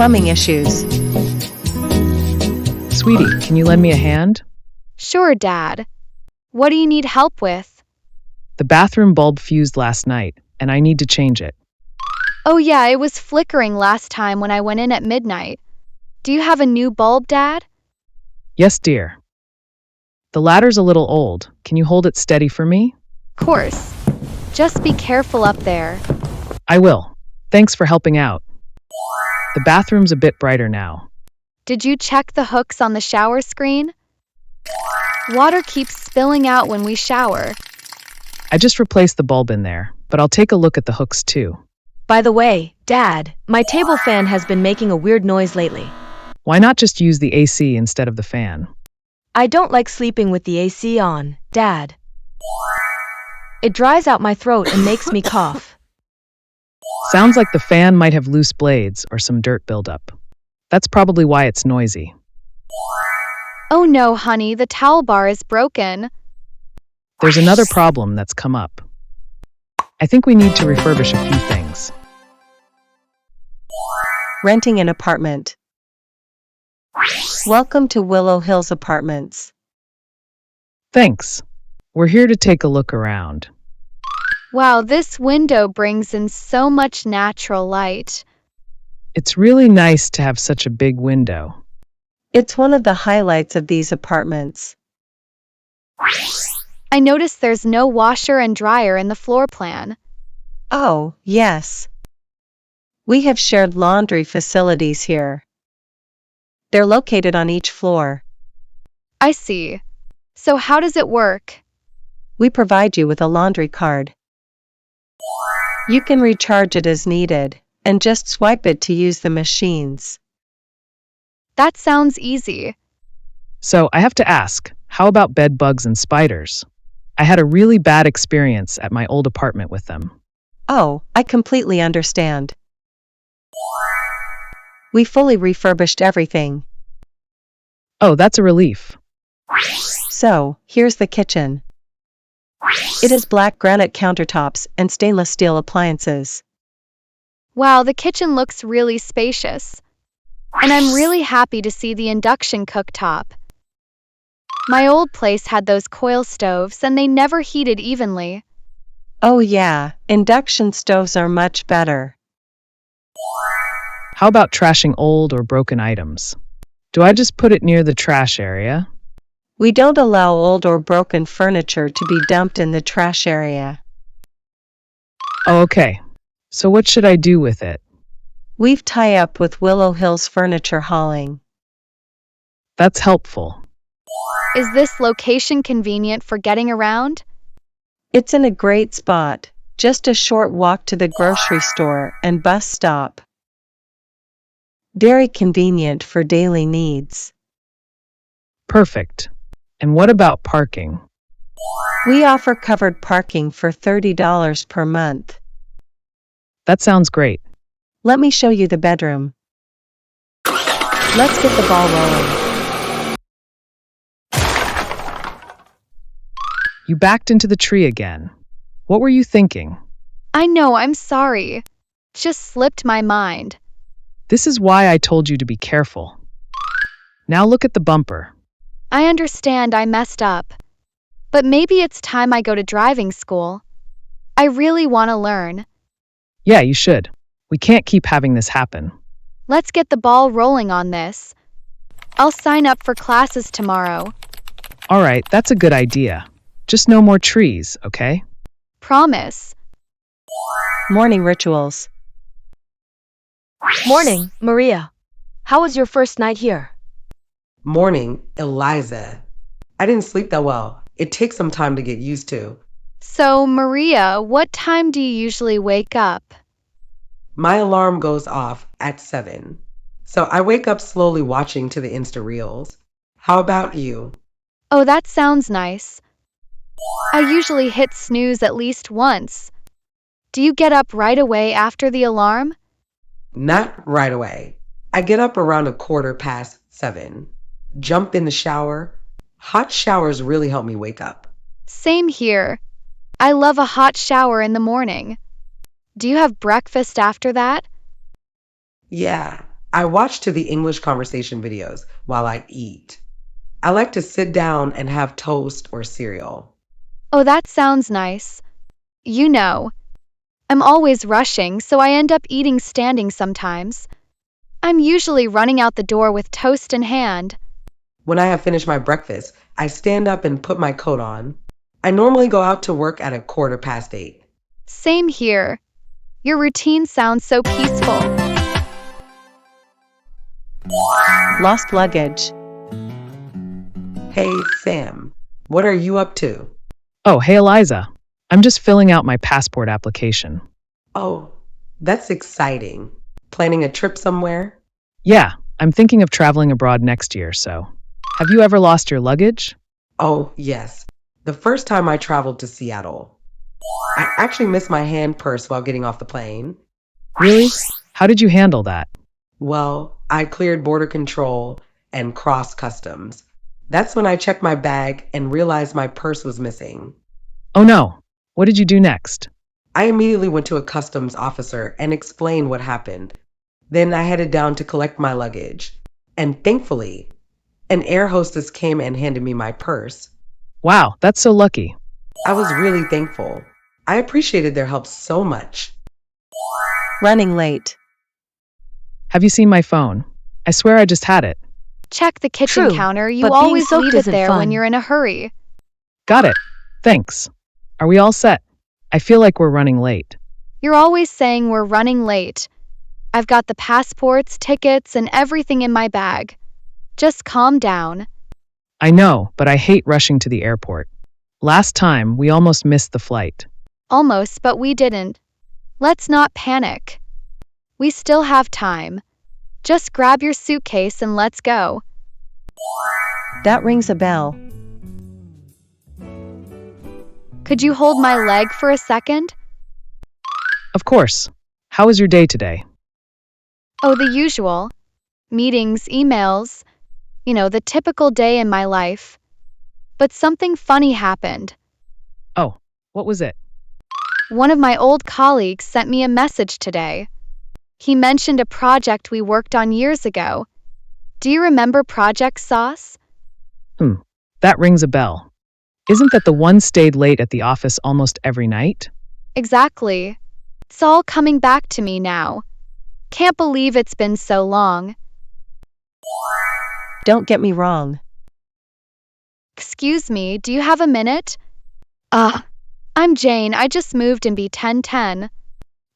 plumbing issues. Sweetie, can you lend me a hand? Sure, Dad. What do you need help with? The bathroom bulb fused last night, and I need to change it. Oh yeah, it was flickering last time when I went in at midnight. Do you have a new bulb, Dad? Yes, dear. The ladder's a little old. Can you hold it steady for me? Course. Just be careful up there. I will. Thanks for helping out. The bathroom's a bit brighter now. Did you check the hooks on the shower screen? Water keeps spilling out when we shower. I just replaced the bulb in there, but I'll take a look at the hooks too. By the way, Dad, my table fan has been making a weird noise lately. Why not just use the AC instead of the fan? I don't like sleeping with the AC on, Dad. It dries out my throat and makes me cough. Sounds like the fan might have loose blades or some dirt buildup. That's probably why it's noisy. Oh no, honey, the towel bar is broken. There's another problem that's come up. I think we need to refurbish a few things. Renting an apartment. Welcome to Willow Hills Apartments. Thanks. We're here to take a look around. Wow, this window brings in so much natural light. It's really nice to have such a big window. It's one of the highlights of these apartments. I noticed there's no washer and dryer in the floor plan. Oh, yes. We have shared laundry facilities here. They're located on each floor. I see. So how does it work? We provide you with a laundry card. You can recharge it as needed, and just swipe it to use the machines. That sounds easy. So I have to ask, how about bed bugs and spiders? I had a really bad experience at my old apartment with them. Oh, I completely understand. We fully refurbished everything. Oh, that's a relief. So, here's the kitchen. It has black granite countertops and stainless steel appliances. Wow, the kitchen looks really spacious. And I'm really happy to see the induction cooktop. My old place had those coil stoves and they never heated evenly. Oh yeah, induction stoves are much better. How about trashing old or broken items? Do I just put it near the trash area? We don't allow old or broken furniture to be dumped in the trash area. Oh, okay. So what should I do with it? We've tied up with Willow Hills Furniture Hauling. That's helpful. Is this location convenient for getting around? It's in a great spot, just a short walk to the grocery store and bus stop. Very convenient for daily needs. Perfect. And what about parking? We offer covered parking for $30 per month. That sounds great. Let me show you the bedroom. Let's get the ball rolling. You backed into the tree again. What were you thinking? I know, I'm sorry. Just slipped my mind. This is why I told you to be careful. Now look at the bumper. I understand I messed up. But maybe it's time I go to driving school. I really want to learn. Yeah, you should. We can't keep having this happen. Let's get the ball rolling on this. I'll sign up for classes tomorrow. All right, that's a good idea. Just no more trees, okay? Promise. Morning rituals. Morning, Maria. How was your first night here? Morning, Eliza. I didn't sleep that well. It takes some time to get used to. So, Maria, what time do you usually wake up? My alarm goes off at 7. So I wake up slowly watching to the Insta Reels. How about you? Oh, that sounds nice. I usually hit snooze at least once. Do you get up right away after the alarm? Not right away. I get up around 7:15. Jump in the shower. Hot showers really help me wake up. Same here. I love a hot shower in the morning. Do you have breakfast after that? Yeah, I watch to the English conversation videos while I eat. I like to sit down and have toast or cereal. Oh, that sounds nice. You know, I'm always rushing, so I end up eating standing sometimes. I'm usually running out the door with toast in hand. When I have finished my breakfast, I stand up and put my coat on. I normally go out to work at 8:15. Same here. Your routine sounds so peaceful. Lost luggage. Hey, Sam, what are you up to? Oh, hey Eliza. I'm just filling out my passport application. Oh, that's exciting. Planning a trip somewhere? Yeah, I'm thinking of traveling abroad next year, so. Have you ever lost your luggage? Oh, yes. The first time I traveled to Seattle. I actually missed my hand purse while getting off the plane. Really? How did you handle that? Well, I cleared border control and crossed customs. That's when I checked my bag and realized my purse was missing. Oh no. What did you do next? I immediately went to a customs officer and explained what happened. Then I headed down to collect my luggage. And thankfully, an air hostess came and handed me my purse. Wow, that's so lucky. I was really thankful. I appreciated their help so much. Running late. Have you seen my phone? I swear I just had it. Check the kitchen True, counter. You but being always soaked leave it isn't there when fun. you're in a hurry. Got it. Thanks. Are we all set? I feel like we're running late. You're always saying we're running late. I've got the passports, tickets, and everything in my bag. Just calm down. I know, but I hate rushing to the airport. Last time, we almost missed the flight. Almost, but we didn't. Let's not panic. We still have time. Just grab your suitcase and let's go. That rings a bell. Could you hold my leg for a second? Of course. How was your day today? Oh, the usual. Meetings, emails. You know, the typical day in my life. But something funny happened. Oh, what was it? One of my old colleagues sent me a message today. He mentioned a project we worked on years ago. Do you remember Project Sauce? That rings a bell. Isn't that the one stayed late at the office almost every night? Exactly. It's all coming back to me now. Can't believe it's been so long. Don't get me wrong. Excuse me, do you have a minute? I'm Jane. I just moved in B1010.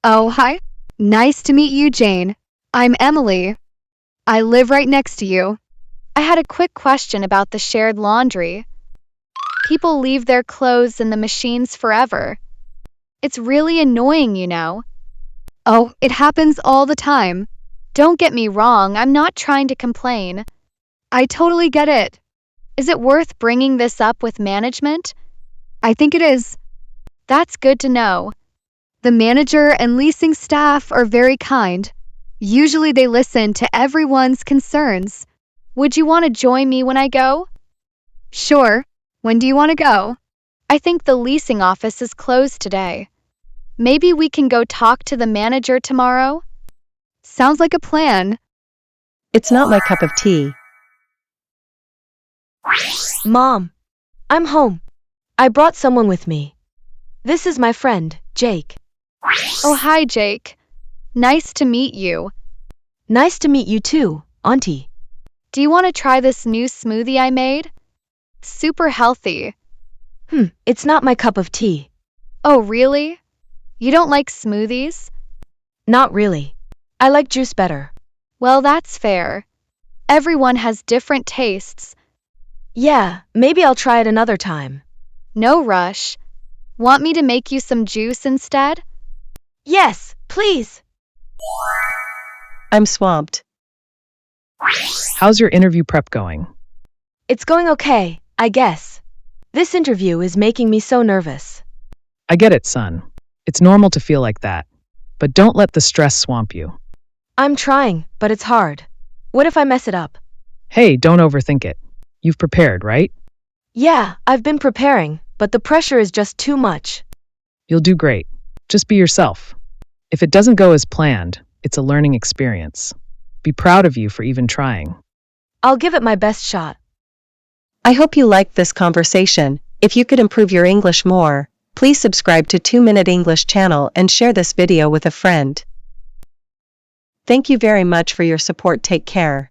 Oh, hi. Nice to meet you, Jane. I'm Emily. I live right next to you. I had a quick question about the shared laundry. People leave their clothes in the machines forever. It's really annoying, you know. Oh, it happens all the time. Don't get me wrong, I'm not trying to complain. I totally get it. Is it worth bringing this up with management? I think it is. That's good to know. The manager and leasing staff are very kind. Usually they listen to everyone's concerns. Would you want to join me when I go? Sure. When do you want to go? I think the leasing office is closed today. Maybe we can go talk to the manager tomorrow? Sounds like a plan. It's not my cup of tea. Mom, I'm home. I brought someone with me. This is my friend, Jake. Oh, hi, Jake. Nice to meet you. Nice to meet you too, Auntie. Do you want to try this new smoothie I made? Super healthy. It's not my cup of tea. Oh, really? You don't like smoothies? Not really. I like juice better. Well, that's fair. Everyone has different tastes. Yeah, maybe I'll try it another time. No rush. Want me to make you some juice instead? Yes, please. I'm swamped. How's your interview prep going? It's going okay, I guess. This interview is making me so nervous. I get it, son. It's normal to feel like that. But don't let the stress swamp you. I'm trying, but it's hard. What if I mess it up? Hey, don't overthink it. You've prepared, right? Yeah, I've been preparing, but the pressure is just too much. You'll do great. Just be yourself. If it doesn't go as planned, it's a learning experience. be proud of you for even trying. I'll give it my best shot. I hope you liked this conversation. If you could improve your English more, please subscribe to 2-Minute English channel and share this video with a friend. Thank you very much for your support. Take care.